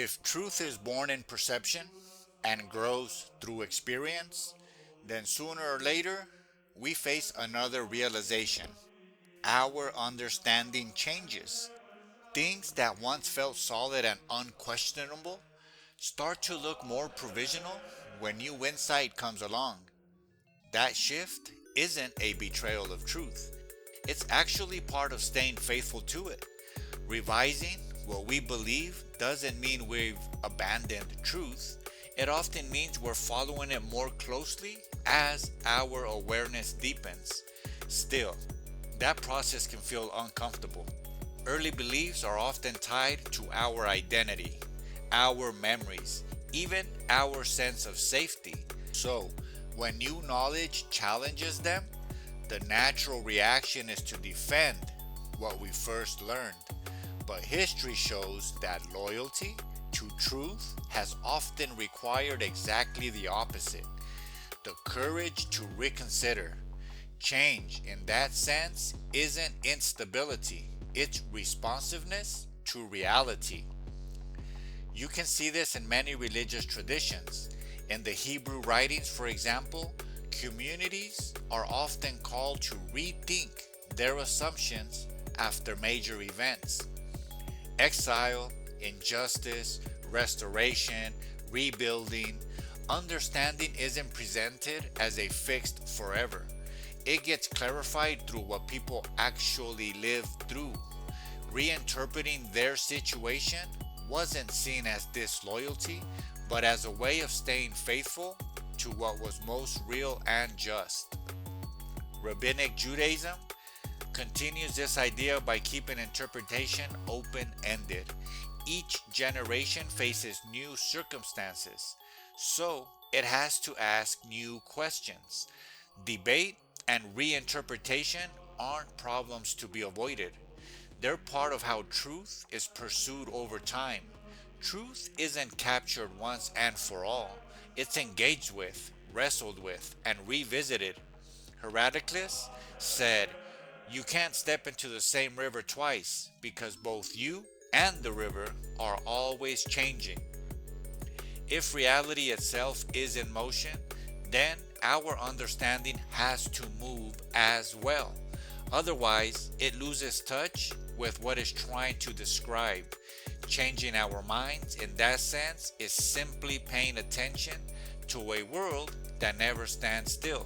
If truth is born in perception and grows through experience, then sooner or later we face another realization. Our understanding changes. Things that once felt solid and unquestionable start to look more provisional when new insight comes along. That shift isn't a betrayal of truth. It's actually part of staying faithful to it. Revising what we believe doesn't mean we've abandoned truth. It often means we're following it more closely as our awareness deepens. Still, that process can feel uncomfortable. Early beliefs are often tied to our identity, our memories, even our sense of safety. So, when new knowledge challenges them, the natural reaction is to defend what we first learned. But history shows that loyalty to truth has often required exactly the opposite: the courage to reconsider. Change, in that sense, isn't instability, it's responsiveness to reality. You can see this in many religious traditions. In the Hebrew writings, for example, communities are often called to rethink their assumptions after major events. Exile, injustice, restoration, rebuilding. Understanding isn't presented as a fixed forever. It gets clarified through what people actually live through. Reinterpreting their situation wasn't seen as disloyalty, but as a way of staying faithful to what was most real and just. Rabbinic Judaism continues this idea by keeping interpretation open ended. Each generation faces new circumstances, so it has to ask new questions. Debate and reinterpretation aren't problems to be avoided. They're part of how truth is pursued over time. Truth isn't captured once and for all, it's engaged with, wrestled with, and revisited. Heraclius said, "You can't step into the same river twice because both you and the river are always changing." If reality itself is in motion, then our understanding has to move as well. Otherwise, it loses touch with what it's trying to describe. Changing our minds in that sense is simply paying attention to a world that never stands still.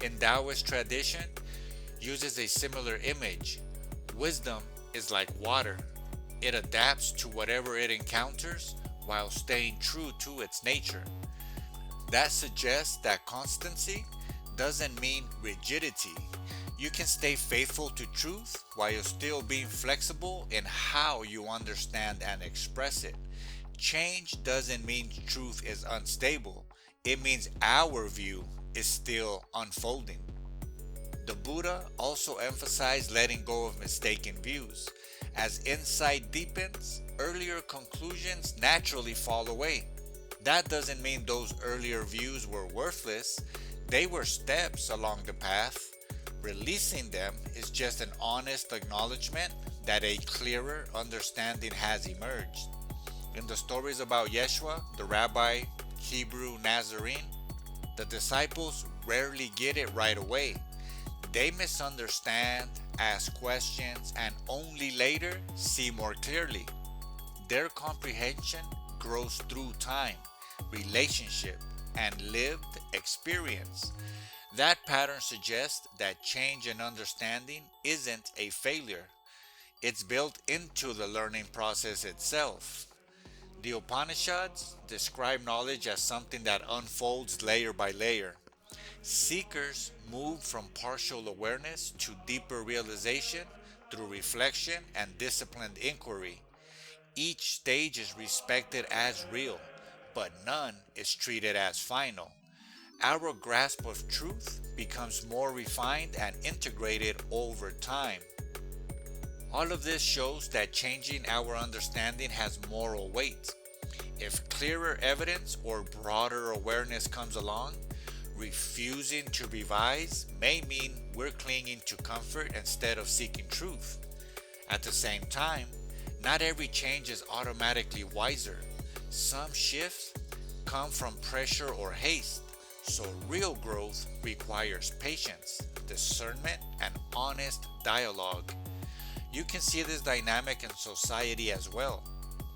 In Taoist tradition, uses a similar image. Wisdom is like water. It adapts to whatever it encounters while staying true to its nature. That suggests that constancy doesn't mean rigidity. You can stay faithful to truth while still being flexible in how you understand and express it. Change doesn't mean truth is unstable. It means our view is still unfolding. The Buddha also emphasized letting go of mistaken views. As insight deepens, earlier conclusions naturally fall away. That doesn't mean those earlier views were worthless. They were steps along the path. Releasing them is just an honest acknowledgement that a clearer understanding has emerged. In the stories about Yeshua, the rabbi, Hebrew Nazarene, the disciples rarely get it right away. They misunderstand, ask questions, and only later see more clearly. Their comprehension grows through time, relationship, and lived experience. That pattern suggests that change and understanding isn't a failure. It's built into the learning process itself. The Upanishads describe knowledge as something that unfolds layer by layer. Seekers move from partial awareness to deeper realization through reflection and disciplined inquiry. Each stage is respected as real, but none is treated as final. Our grasp of truth becomes more refined and integrated over time. All of this shows that changing our understanding has moral weight. If clearer evidence or broader awareness comes along, refusing to revise may mean we're clinging to comfort instead of seeking truth. At the same time, Not every change is automatically wiser. Some shifts come from pressure or haste, so real growth requires patience, discernment, and honest dialogue. You can see this dynamic in society as well.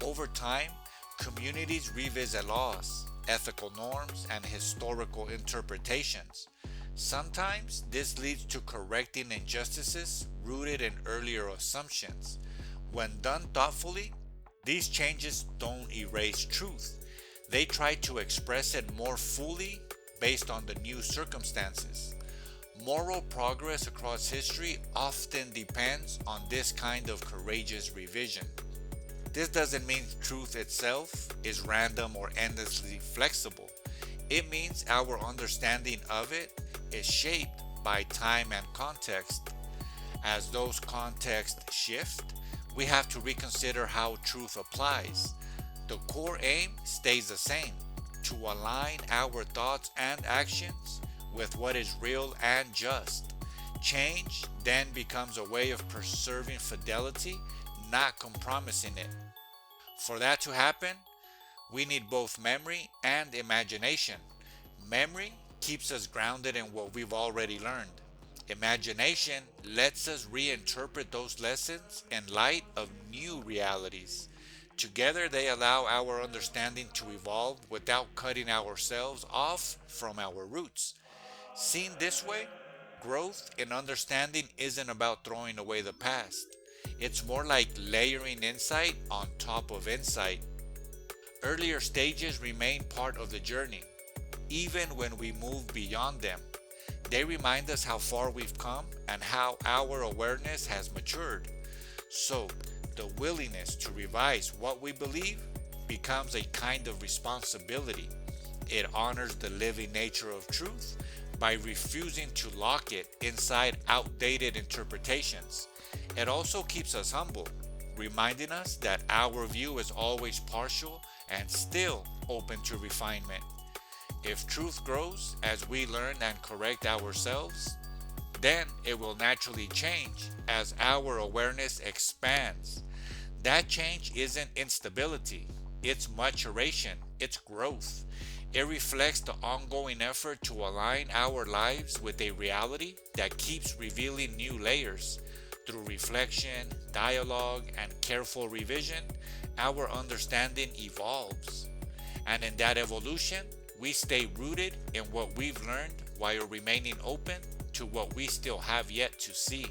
Over time, communities revisit laws, ethical norms, and historical interpretations. Sometimes this leads to correcting injustices rooted in earlier assumptions. When done thoughtfully, these changes don't erase truth. They try to express it more fully based on the new circumstances. Moral progress across history often depends on this kind of courageous revision. This doesn't mean truth itself is random or endlessly flexible. It means our understanding of it is shaped by time and context. As those contexts shift, we have to reconsider how truth applies. The core aim stays the same: to align our thoughts and actions with what is real and just. Change then becomes a way of preserving fidelity, not compromising it. For that to happen, we need both memory and imagination. Memory keeps us grounded in what we've already learned. Imagination lets us reinterpret those lessons in light of new realities. Together, they allow our understanding to evolve without cutting ourselves off from our roots. Seen this way, growth in understanding isn't about throwing away the past. It's more like layering insight on top of insight. Earlier stages remain part of the journey, even when we move beyond them. They remind us how far we've come and how our awareness has matured. So, the willingness to revise what we believe becomes a kind of responsibility. It honors the living nature of truth by refusing to lock it inside outdated interpretations. It also keeps us humble, reminding us that our view is always partial and still open to refinement. If truth grows as we learn and correct ourselves, then it will naturally change as our awareness expands. That change isn't instability, it's maturation, it's growth. It reflects the ongoing effort to align our lives with a reality that keeps revealing new layers. Through reflection, dialogue, and careful revision, our understanding evolves. And in that evolution, we stay rooted in what we've learned while remaining open to what we still have yet to see.